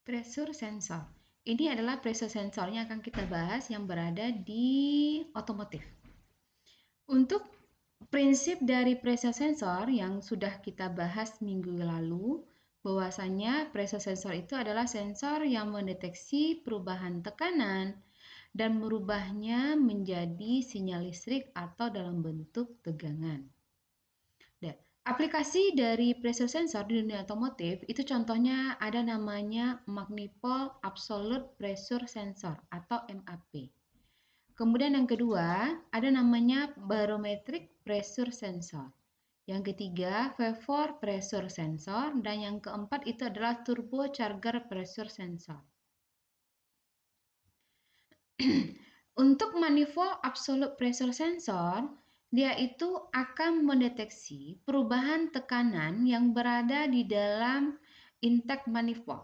Pressure sensor. Ini adalah pressure sensor yang akan kita bahas yang berada di otomotif. Untuk prinsip dari pressure sensor yang sudah kita bahas minggu lalu, bahwasanya pressure sensor itu adalah sensor yang mendeteksi perubahan tekanan dan merubahnya menjadi sinyal listrik atau dalam bentuk tegangan. Nah, aplikasi dari pressure sensor di dunia otomotif itu contohnya ada namanya Magnipol Absolute Pressure Sensor atau MAP. Kemudian yang kedua ada namanya Barometric Pressure Sensor. Yang ketiga Vapor Pressure Sensor dan yang keempat itu adalah Turbocharger Pressure Sensor. Untuk manifold absolute pressure sensor, dia itu akan mendeteksi perubahan tekanan yang berada di dalam intake manifold.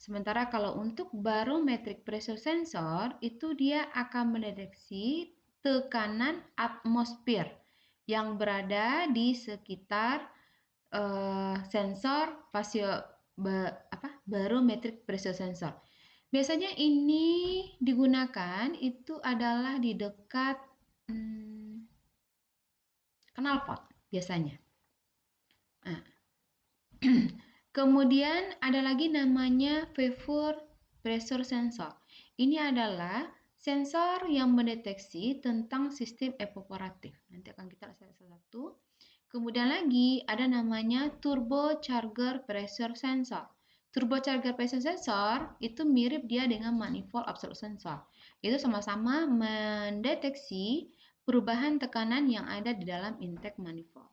Sementara kalau untuk barometric pressure sensor, itu dia akan mendeteksi tekanan atmosfer yang berada di sekitar sensor barometric pressure sensor. Biasanya ini digunakan itu adalah di dekat knalpot biasanya. Nah, kemudian ada lagi namanya vapor pressure sensor. Ini adalah sensor yang mendeteksi tentang sistem evaporatif. Nanti akan kita lihat satu-satu. Kemudian lagi ada namanya turbocharger pressure sensor. Turbocharger pressure sensor itu mirip dia dengan manifold absolute sensor. Itu sama-sama mendeteksi perubahan tekanan yang ada di dalam intake manifold.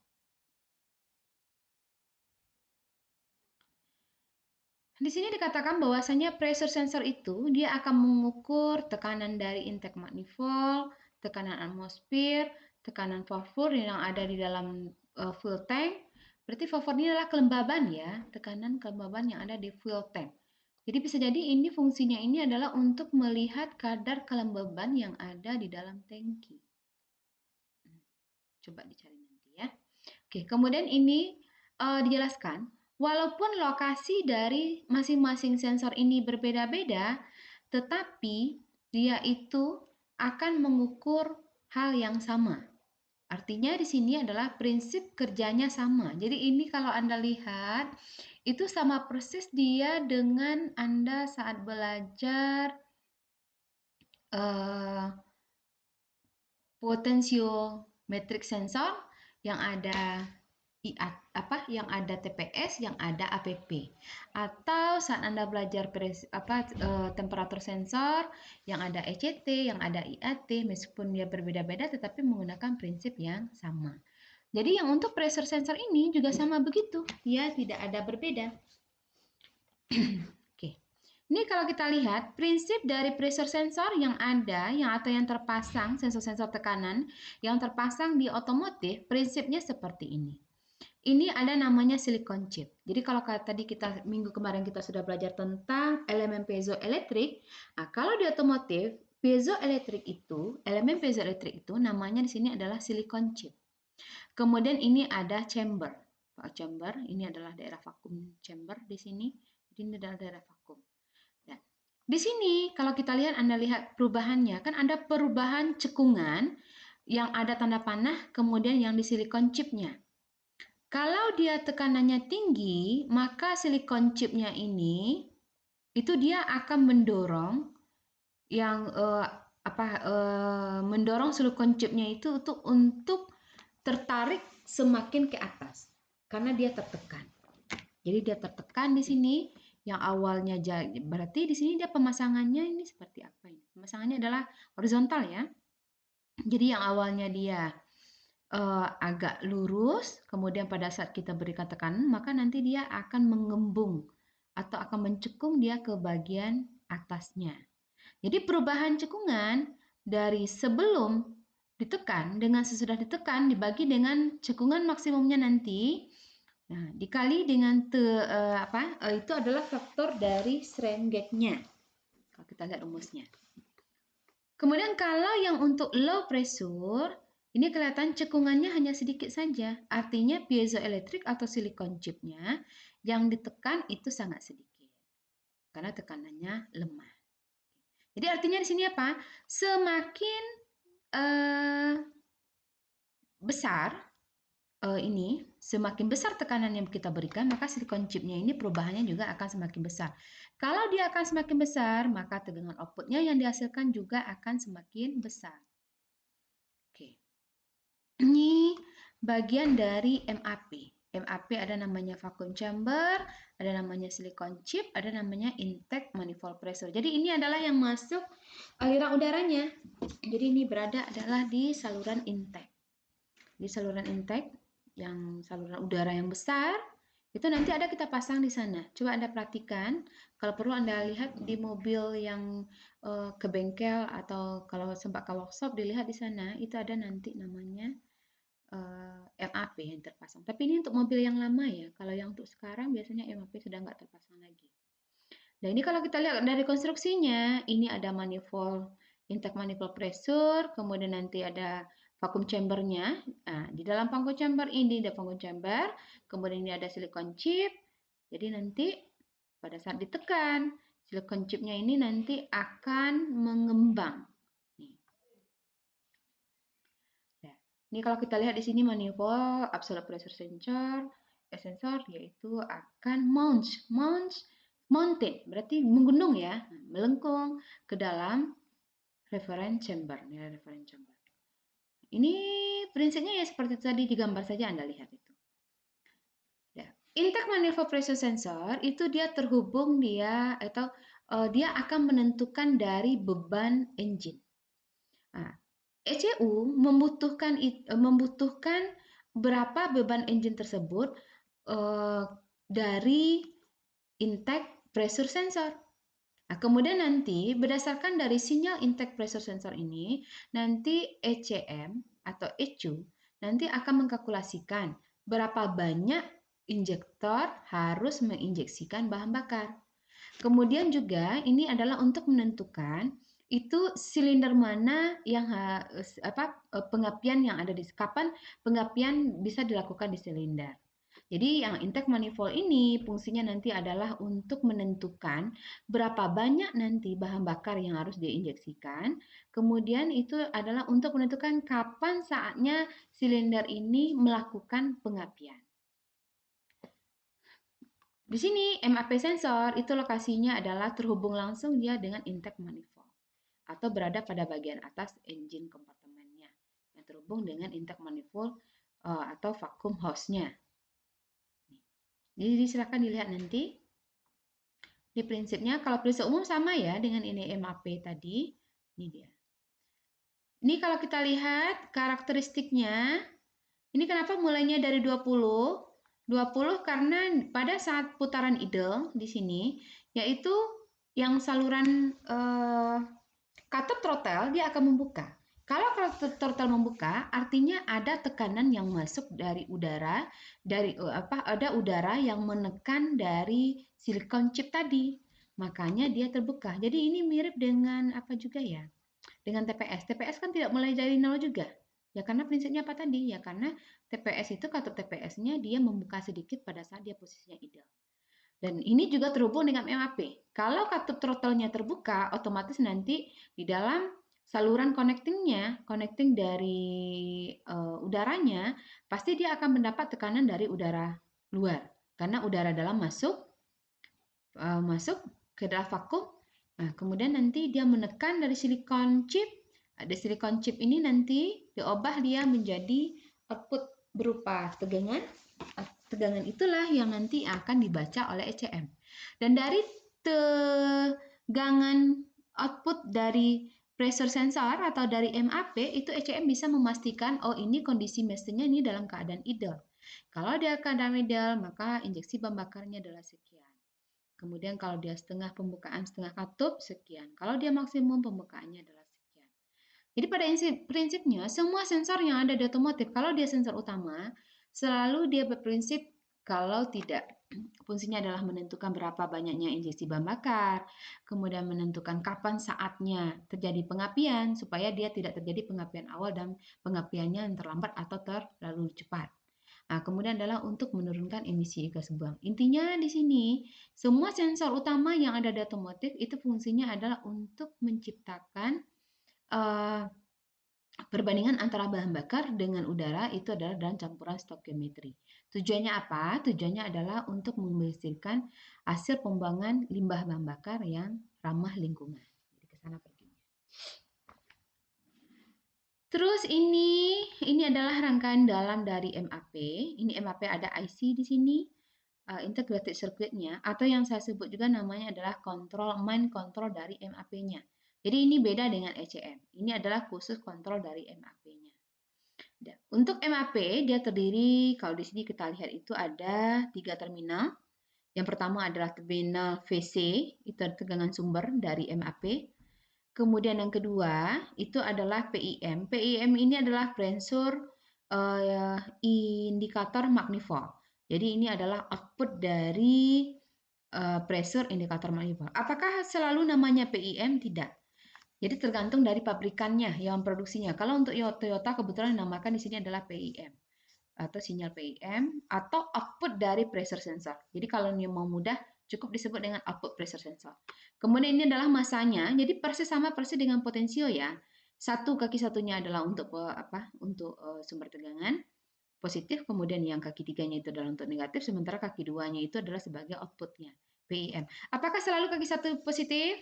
Di sini dikatakan bahwasanya pressure sensor itu dia akan mengukur tekanan dari intake manifold, tekanan atmosfer, tekanan vapor yang ada di dalam fuel tank. Berarti vapor ini adalah kelembaban ya, tekanan kelembaban yang ada di fuel tank. Jadi bisa jadi ini fungsinya ini adalah untuk melihat kadar kelembaban yang ada di dalam tangki. Coba dicari nanti ya. Oke, kemudian ini dijelaskan, walaupun lokasi dari masing-masing sensor ini berbeda-beda, tetapi dia itu akan mengukur hal yang sama. Artinya di sini adalah prinsip kerjanya sama. Jadi ini kalau Anda lihat, itu sama persis dia dengan Anda saat belajar potentiometric sensor yang ada yang ada TPS, yang ada APP. Atau saat Anda belajar temperatur sensor yang ada ECT, yang ada IAT, meskipun dia berbeda-beda tetapi menggunakan prinsip yang sama. Jadi yang untuk pressure sensor ini juga sama begitu, dia tidak ada berbeda. Oke. Ini kalau kita lihat prinsip dari pressure sensor yang ada, yang terpasang, sensor-sensor tekanan yang terpasang di otomotif, prinsipnya seperti ini. Ini ada namanya silicon chip. Jadi kalau tadi minggu kemarin kita sudah belajar tentang elemen piezoelektrik, nah kalau di otomotif elemen piezoelektrik itu namanya di sini adalah silicon chip. Kemudian ini ada chamber. Ini adalah daerah vakum chamber di sini. Jadi ini adalah daerah vakum. Nah, di sini kalau kita lihat, Anda lihat perubahannya, kan ada perubahan cekungan yang ada tanda panah, kemudian yang di silicon chipnya. Kalau dia tekanannya tinggi, maka silicon chipnya ini itu dia akan mendorong mendorong silicon chipnya itu untuk tertarik semakin ke atas karena dia tertekan. Jadi dia tertekan di sini yang awalnya berarti di sini dia pemasangannya ini seperti apa ini? Pemasangannya adalah horizontal ya. Jadi yang awalnya dia agak lurus, kemudian pada saat kita berikan tekanan, maka nanti dia akan mengembung atau akan mencekung dia ke bagian atasnya. Jadi perubahan cekungan dari sebelum ditekan dengan sesudah ditekan dibagi dengan cekungan maksimumnya nanti. Nah, dikali dengan itu adalah faktor dari strain gauge-nya. Kalau kita lihat rumusnya. Kemudian kalau yang untuk low pressure, ini kelihatan cekungannya hanya sedikit saja. Artinya piezoelektrik atau silicon chip-nya yang ditekan itu sangat sedikit. karena tekanannya lemah. Jadi artinya di sini apa? Semakin besar semakin besar tekanan yang kita berikan, maka silikon chipnya ini perubahannya juga akan semakin besar. Kalau dia akan semakin besar, maka tegangan outputnya yang dihasilkan juga akan semakin besar. Oke. Ini bagian dari MAP. MAP ada namanya vacuum chamber, ada namanya silicon chip, ada namanya intake manifold pressure. Jadi ini adalah yang masuk aliran udaranya. Jadi ini berada adalah di saluran intake. Di saluran intake yang saluran udara yang besar, itu nanti ada kita pasang di sana. Coba Anda perhatikan, kalau perlu Anda lihat di mobil yang ke bengkel atau kalau sempat ke workshop dilihat di sana, itu ada nanti namanya MAP yang terpasang. Tapi ini untuk mobil yang lama ya. Kalau yang untuk sekarang biasanya MAP sudah nggak terpasang lagi. Nah ini kalau kita lihat dari konstruksinya, ini ada manifold, intake manifold pressure, kemudian nanti ada vacuum chambernya. Nah, di dalam vacuum chamber ini ada vacuum chamber, kemudian ini ada silicon chip. Jadi nanti pada saat ditekan, silicon chipnya ini nanti akan mengembang. Nah, ini kalau kita lihat di sini manifold absolute pressure sensor yaitu akan mounted berarti menggunung ya, melengkung ke dalam reference chamber. Ini prinsipnya ya seperti tadi digambar saja Anda lihat itu. Ya. Intake manifold pressure sensor itu dia terhubung dia akan menentukan dari beban engine. Nah, ECU membutuhkan berapa beban engine tersebut dari intake pressure sensor. Nah, kemudian nanti berdasarkan dari sinyal intake pressure sensor ini, nanti ECM atau ECU nanti akan mengkalkulasikan berapa banyak injektor harus menginjeksikan bahan bakar. Kemudian juga ini adalah untuk menentukan itu silinder mana yang pengapian yang ada di kapan pengapian bisa dilakukan di silinder. Jadi yang intake manifold ini fungsinya nanti adalah untuk menentukan berapa banyak nanti bahan bakar yang harus diinjeksikan. Kemudian itu adalah untuk menentukan kapan saatnya silinder ini melakukan pengapian. Di sini MAP sensor itu lokasinya adalah terhubung langsung dia dengan intake manifold atau berada pada bagian atas engine kompartemennya yang terhubung dengan intake manifold atau vacuum hose-nya. Jadi silakan dilihat nanti. Di prinsipnya, kalau prinsip umum sama ya dengan ini MAP tadi. Ini dia. Ini kalau kita lihat karakteristiknya, ini kenapa mulainya dari 20? 20 karena pada saat putaran idle di sini, yaitu yang saluran katup throttle dia akan membuka. Kalau throttle membuka, artinya ada tekanan yang masuk dari udara, ada udara yang menekan dari silicon chip tadi. Makanya dia terbuka. Jadi ini mirip dengan apa juga ya? Dengan TPS. TPS kan tidak mulai dari nol juga. Ya karena prinsipnya apa tadi? Ya karena TPS itu katup TPS-nya dia membuka sedikit pada saat dia posisinya idle. Dan ini juga terhubung dengan MAP. Kalau katup throttle-nya terbuka, otomatis nanti di dalam saluran connecting dari udaranya, pasti dia akan mendapat tekanan dari udara luar. Karena udara dalam masuk ke dalam vakum. Nah, kemudian nanti dia menekan dari silikon chip. Ada silikon chip ini nanti diubah dia menjadi output berupa tegangan. Tegangan itulah yang nanti akan dibaca oleh ECM. Dan dari tegangan output dari pressure sensor atau dari MAP itu ECM bisa memastikan oh ini kondisi mesinnya ini dalam keadaan idle. Kalau dia keadaan idle maka injeksi bahan bakarnya adalah sekian. Kemudian kalau dia setengah pembukaan setengah katup sekian. Kalau dia maksimum pembukaannya adalah sekian. Jadi pada prinsipnya semua sensor yang ada di otomotif kalau dia sensor utama selalu dia berprinsip kalau tidak fungsinya adalah menentukan berapa banyaknya injeksi bahan bakar, kemudian menentukan kapan saatnya terjadi pengapian supaya dia tidak terjadi pengapian awal dan pengapiannya yang terlambat atau terlalu cepat. Nah, kemudian adalah untuk menurunkan emisi gas buang. Intinya di sini, semua sensor utama yang ada di otomotif itu fungsinya adalah untuk menciptakan perbandingan antara bahan bakar dengan udara itu adalah dalam campuran stokiometri. Tujuannya apa? Tujuannya adalah untuk membersihkan hasil pembuangan limbah bahan bakar yang ramah lingkungan. Jadi ke sana perginya. Terus ini adalah rangkaian dalam dari MAP. Ini MAP ada IC di sini, integrated circuit-nya, atau yang saya sebut juga namanya adalah main control dari MAP-nya. Jadi ini beda dengan ECM. Ini adalah khusus kontrol dari MAP-nya. Untuk MAP dia terdiri, kalau di sini kita lihat itu ada 3 terminal. Yang pertama adalah terminal VC, itu tegangan sumber dari MAP. Kemudian yang kedua itu adalah PIM. PIM ini adalah pressure indikator magnifier. Jadi ini adalah output dari pressure indikator magnifier. Apakah selalu namanya PIM? Tidak. Jadi tergantung dari pabrikannya yang produksinya. Kalau untuk Toyota kebetulan dinamakan di sini adalah PIM atau sinyal PIM atau output dari pressure sensor. Jadi kalau ini mau mudah cukup disebut dengan output pressure sensor. Kemudian ini adalah masanya. Jadi persis sama persis dengan potensio ya. Satu kaki satunya adalah untuk Untuk sumber tegangan positif, kemudian yang kaki tiganya itu adalah untuk negatif, sementara kaki duanya itu adalah sebagai outputnya PIM. Apakah selalu kaki satu positif?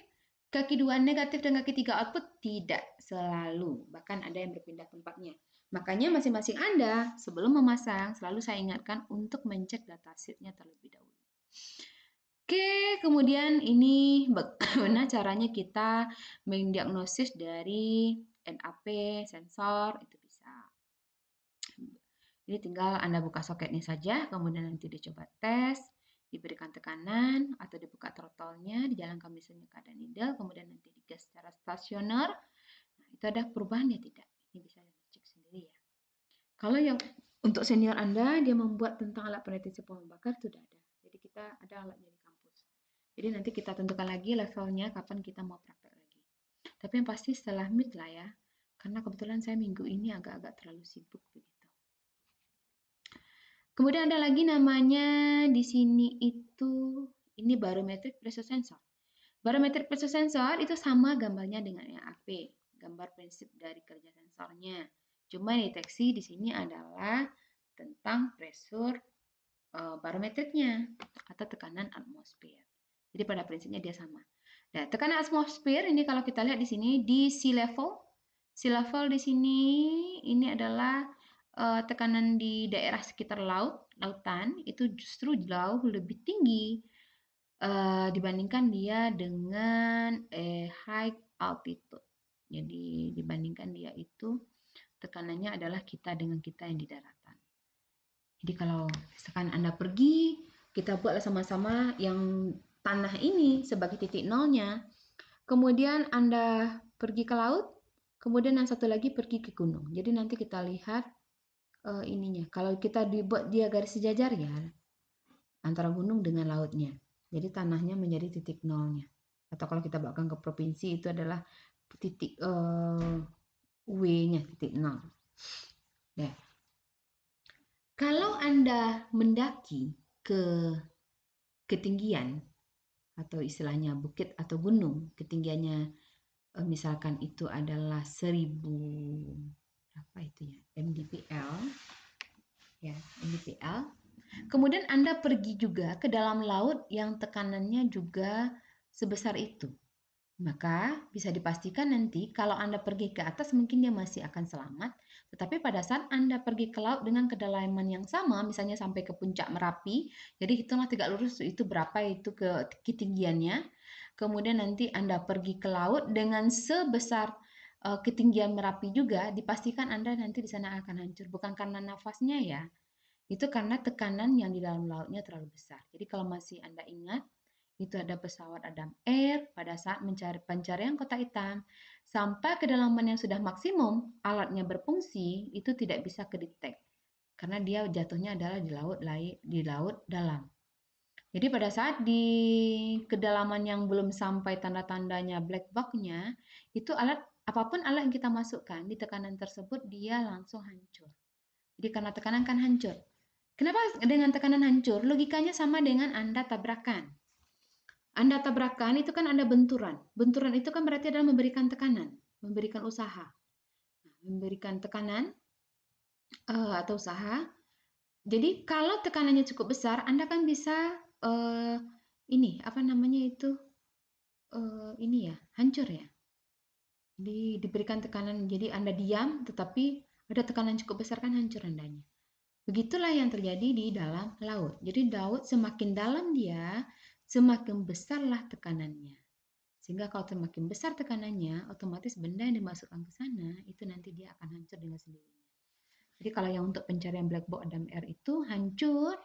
Kaki dua negatif dan kaki tiga output? Tidak selalu, bahkan ada yang berpindah tempatnya. Makanya masing-masing Anda sebelum memasang selalu saya ingatkan untuk mencek datasheet-nya terlebih dahulu. Oke, kemudian ini bagaimana caranya kita mendiagnosis dari MAP, sensor, itu bisa. Ini tinggal Anda buka soketnya saja, kemudian nanti dicoba tes, diberikan tekanan, atau dibuka throttle-nya, dijalankan mesinnya keadaan idle, kemudian nanti digas secara stasioner. Nah, itu ada perubahan ya tidak? Ini bisa cek sendiri ya. Kalau yang untuk senior Anda, dia membuat tentang alat pendeteksi pengembang bakar, itu sudah ada. Jadi kita ada alatnya di kampus. Jadi nanti kita tentukan lagi levelnya, kapan kita mau praktek lagi. Tapi yang pasti setelah mid lah ya, karena kebetulan saya minggu ini agak-agak terlalu sibuk begitu. Kemudian ada lagi namanya di sini itu, ini barometric pressure sensor. Barometric pressure sensor itu sama gambarnya dengan MAP, gambar prinsip dari kerja sensornya. Cuma deteksi di sini adalah tentang pressure barometriknya atau tekanan atmosfer. Jadi pada prinsipnya dia sama. Nah, tekanan atmosfer ini kalau kita lihat di sini di sea level. Sea level di sini ini adalah tekanan di daerah sekitar lautan itu justru jauh lebih tinggi dibandingkan dia dengan high altitude. Jadi dibandingkan dia itu tekanannya adalah kita dengan kita yang di daratan. Jadi kalau misalkan Anda pergi, kita buatlah sama-sama yang tanah ini sebagai titik nolnya. Kemudian Anda pergi ke laut, kemudian yang satu lagi pergi ke gunung. Jadi nanti kita lihat ininya. Kalau kita dibuat dia garis sejajar ya antara gunung dengan lautnya. Jadi tanahnya menjadi titik nolnya. Atau kalau kita bawakan ke provinsi itu adalah titik W-nya, titik nol. Ya. Kalau Anda mendaki ke ketinggian atau istilahnya bukit atau gunung, ketinggiannya misalkan itu adalah 1000 berapa itu ya, mdpl ya, mdpl. Kemudian Anda pergi juga ke dalam laut yang tekanannya juga sebesar itu. Maka bisa dipastikan nanti kalau Anda pergi ke atas mungkin dia masih akan selamat. Tetapi pada saat Anda pergi ke laut dengan kedalaman yang sama, misalnya sampai ke puncak Merapi, jadi hitunglah tegak lurus itu berapa itu ketinggiannya. Kemudian nanti Anda pergi ke laut dengan sebesar ketinggian Merapi juga, dipastikan Anda nanti di sana akan hancur. Bukan karena nafasnya ya, itu karena tekanan yang di dalam lautnya terlalu besar. Jadi kalau masih Anda ingat, itu ada pesawat Adam Air pada saat mencari pencarian kotak hitam sampai kedalaman yang sudah maksimum alatnya berfungsi itu tidak bisa kedetek karena dia jatuhnya adalah di laut dalam. Jadi pada saat di kedalaman yang belum sampai tanda-tandanya black box-nya itu apapun alat yang kita masukkan di tekanan tersebut dia langsung hancur. Jadi karena tekanan kan hancur. Kenapa dengan tekanan hancur? Logikanya sama dengan Anda tabrakan. Anda tabrakan itu kan Anda benturan. Benturan itu kan berarti adalah memberikan tekanan, memberikan usaha. Memberikan tekanan atau usaha. Jadi kalau tekanannya cukup besar, Anda kan bisa ini apa namanya itu ini ya, hancur ya. Jadi diberikan tekanan, jadi Anda diam, tetapi ada tekanan cukup besar kan hancur Andanya. Begitulah yang terjadi di dalam laut. Jadi laut semakin dalam dia, semakin besarlah tekanannya. Sehingga kalau semakin besar tekanannya, otomatis benda yang dimasukkan ke sana, itu nanti dia akan hancur dengan sendirinya. Jadi kalau yang untuk pencarian black box Adam Air itu hancur,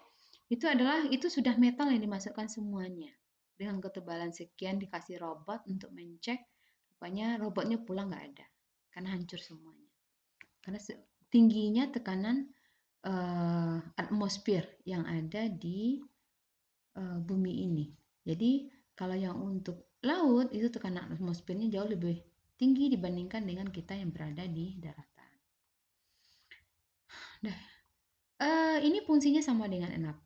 itu sudah metal yang dimasukkan semuanya. Dengan ketebalan sekian dikasih robot untuk mencek, rupanya robotnya pulang nggak ada, karena hancur semuanya. Karena tingginya tekanan atmosfer yang ada di bumi ini. Jadi kalau yang untuk laut itu tekanan atmosfernya jauh lebih tinggi dibandingkan dengan kita yang berada di daratan. Nah, ini fungsinya sama dengan NAP.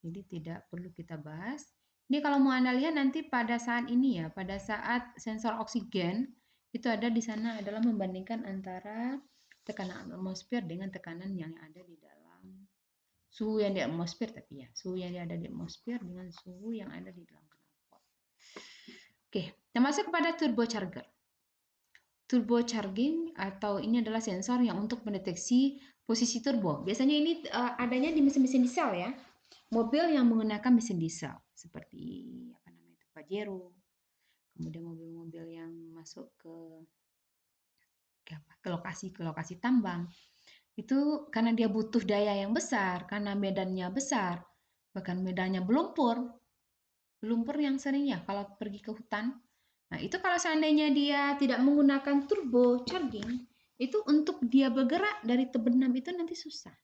Jadi tidak perlu kita bahas. Ini kalau mau Anda lihat nanti pada saat ini ya, pada saat sensor oksigen itu ada di sana adalah membandingkan antara tekanan atmosfer dengan tekanan yang ada di dalam suhu yang di atmosfer, tapi ya suhu yang ada di atmosfer dengan suhu yang ada di dalam knalpot. Oke, kita masuk kepada turbocharger. Turbocharging atau ini adalah sensor yang untuk mendeteksi posisi turbo. Biasanya ini adanya di mesin-mesin diesel ya. Mobil yang menggunakan mesin diesel seperti apa namanya itu Pajero, kemudian mobil-mobil yang masuk ke lokasi tambang itu karena dia butuh daya yang besar, karena medannya besar, bahkan medannya lumpur yang sering ya kalau pergi ke hutan. Nah itu kalau seandainya dia tidak menggunakan turbo charging, itu untuk dia bergerak dari terbenam itu nanti susah.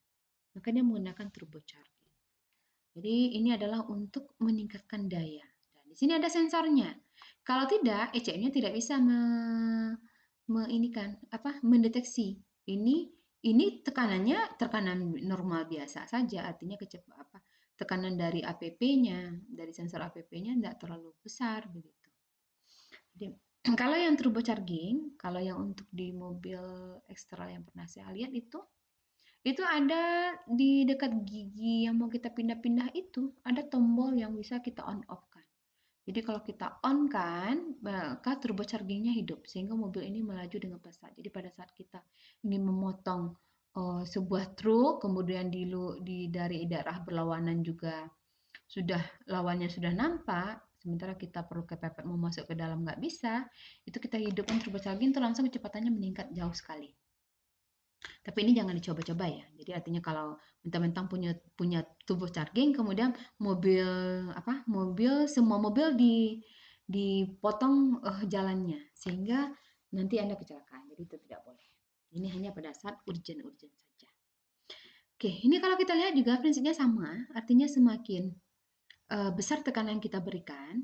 Makanya menggunakan turbo charging. Jadi ini adalah untuk meningkatkan daya. Dan di sini ada sensornya. Kalau tidak, ECM-nya tidak bisa mendeteksi. Ini tekanannya tekanan normal biasa saja, artinya tekanan dari APP-nya, dari sensor APP-nya tidak terlalu besar begitu. Jadi, kalau yang turbocharging, kalau yang untuk di mobil eksternal yang pernah saya lihat itu ada di dekat gigi yang mau kita pindah-pindah itu, ada tombol yang bisa kita on off kan. Jadi kalau kita on kan, maka turbochargingnya hidup sehingga mobil ini melaju dengan pesat. Jadi pada saat kita ingin memotong sebuah truk, kemudian dari daerah berlawanan juga lawannya sudah nampak, sementara kita perlu kepepet mau masuk ke dalam nggak bisa, itu kita hidupkan turbocharging itu langsung kecepatannya meningkat jauh sekali. Tapi ini jangan dicoba-coba ya. Jadi artinya kalau mentang-mentang punya turbocharging, kemudian semua mobil dipotong jalannya sehingga nanti Anda kecelakaan. Jadi itu tidak boleh. Ini hanya pada saat urgent saja. Oke, ini kalau kita lihat juga prinsipnya sama. Artinya semakin besar tekanan yang kita berikan,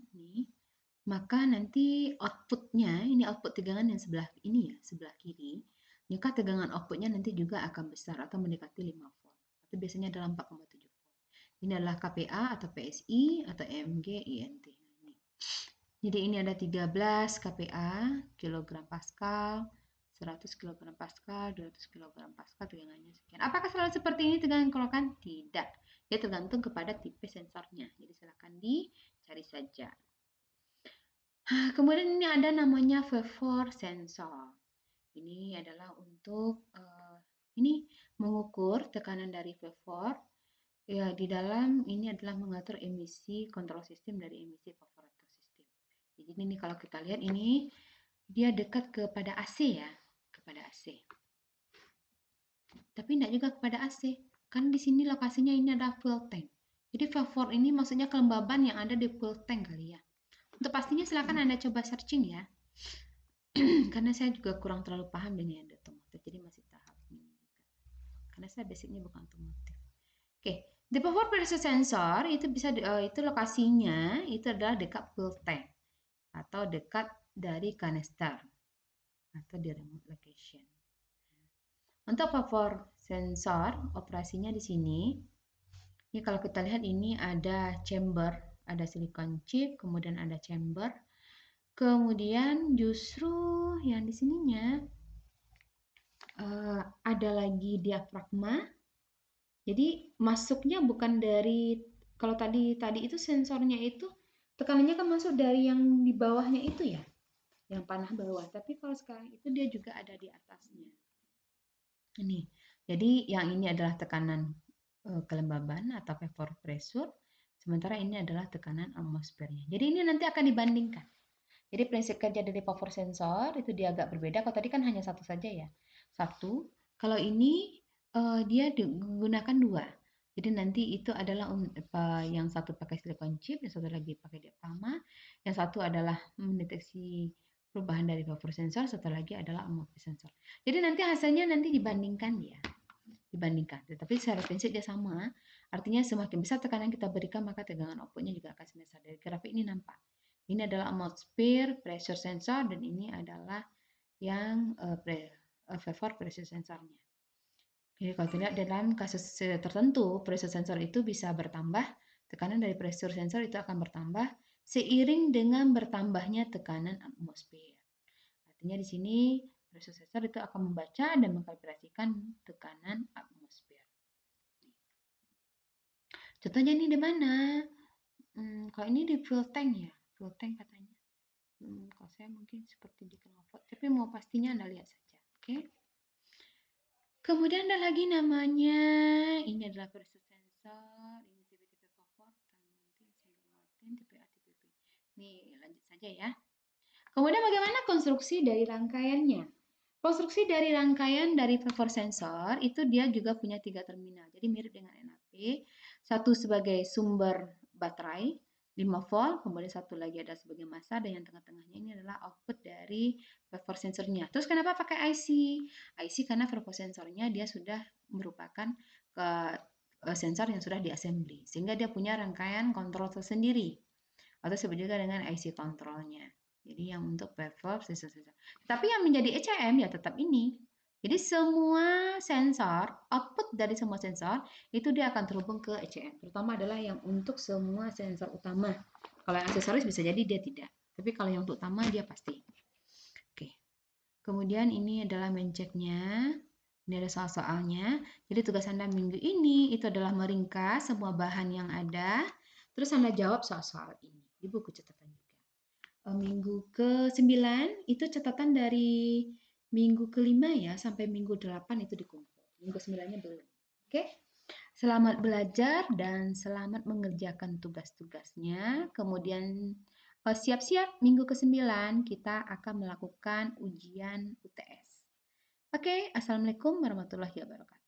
maka nanti outputnya, ini output tegangan yang sebelah ini ya, sebelah kiri, maka tegangan outputnya nanti juga akan besar atau mendekati 5 volt. Atau biasanya adalah 4,7 volt. Ini adalah KPA atau PSI atau EMG INT. Jadi ini ada 13 KPA, kilogram Pascal, 100 kg Pascal, 200 kg Pascal, tegangannya sekian. Apakah selalu seperti ini tegangan kelokan? Tidak. Dia tergantung kepada tipe sensornya. Jadi silakan dicari saja. Kemudian ini ada namanya vapor sensor. Ini adalah untuk ini mengukur tekanan dari vapor. Ya, di dalam ini adalah mengatur emisi kontrol sistem dari emisi evaporator sistem. Jadi ini kalau kita lihat ini dia dekat kepada AC ya, kepada AC. Tapi tidak juga kepada AC. Kan di sini lokasinya ini ada fuel tank. Jadi vapor ini maksudnya kelembaban yang ada di fuel tank kali ya. Untuk pastinya silakan Anda coba searching ya. Karena saya juga kurang terlalu paham dengan otomotif, jadi masih tahap ini juga. Karena saya basicnya bukan otomotif. Oke, the vapor pressure sensor itu bisa itu lokasinya itu adalah dekat fuel tank atau dekat dari kanister atau di remote location. Untuk vapor sensor operasinya di sini. Ini kalau kita lihat ini ada chamber, ada silicon chip, kemudian ada chamber. Kemudian justru yang di sininya ada lagi diafragma. Jadi masuknya bukan dari, kalau tadi itu sensornya itu tekanannya kan masuk dari yang di bawahnya itu ya, yang panah bawah. Tapi kalau sekarang itu dia juga ada di atasnya. Ini. Jadi yang ini adalah tekanan kelembaban atau vapor pressure, sementara ini adalah tekanan atmosfernya. Jadi ini nanti akan dibandingkan. Jadi prinsip kerja dari vapor sensor itu dia agak berbeda. Kalau tadi kan hanya satu saja ya. Satu. Kalau ini dia digunakan dua. Jadi nanti itu adalah yang satu pakai silicon chip, yang satu lagi pakai diafragma, yang satu adalah mendeteksi perubahan dari vapor sensor, satu lagi adalah atmosfer sensor. Jadi nanti hasilnya nanti dibandingkan dia. Dibandingkan. Tetapi secara prinsip dia sama. Artinya semakin besar tekanan kita berikan, maka tegangan outputnya juga akan semakin besar. Dari grafik ini nampak. Ini adalah atmosphere pressure sensor dan ini adalah yang vapor pressure sensornya. Jadi kalau tidak dalam kasus tertentu pressure sensor itu bisa bertambah, tekanan dari pressure sensor itu akan bertambah seiring dengan bertambahnya tekanan atmosfer. Artinya di sini pressure sensor itu akan membaca dan mengkalibrasikan tekanan atmosfer. Contohnya ini di mana? Kalau ini di fuel tank ya, fuel tank katanya. Kalau saya mungkin seperti di knalpot, tapi mau pastinya Anda lihat saja. Oke. Kemudian ada lagi namanya, ini adalah pressure sensor, ini tipe-tipe vapor, single Martin, tipe A, tipe B. Nih, lanjut saja ya. Kemudian bagaimana konstruksi dari rangkaiannya? Konstruksi dari rangkaian dari vapor sensor itu dia juga punya 3 terminal. Jadi mirip dengan NAP. Satu sebagai sumber baterai 5 volt, kemudian satu lagi ada sebagai massa, dan yang tengah-tengahnya ini adalah output dari vapor sensornya. Terus kenapa pakai IC? IC karena vapor sensornya dia sudah merupakan sensor yang sudah diassembly, sehingga dia punya rangkaian kontrol tersendiri, atau disebut juga dengan IC kontrolnya. Jadi yang untuk vapor sensor. Tapi yang menjadi ECM ya tetap ini. Jadi semua sensor, output dari semua sensor itu dia akan terhubung ke ECM. Terutama adalah yang untuk semua sensor utama. Kalau yang aksesoris bisa jadi dia tidak. Tapi kalau yang untuk utama dia pasti. Oke. Kemudian ini adalah menceknya. Ini ada soal-soalnya. Jadi tugas Anda minggu ini itu adalah meringkas semua bahan yang ada. Terus Anda jawab soal-soal ini di buku catatan juga. Minggu ke-9 itu catatan dari minggu ke-5 ya sampai minggu 8 itu dikumpul. Minggu 9-nya belum. Oke. Selamat belajar dan selamat mengerjakan tugas-tugasnya. Kemudian siap-siap minggu ke-9 kita akan melakukan ujian UTS. Oke, Assalamualaikum warahmatullahi wabarakatuh.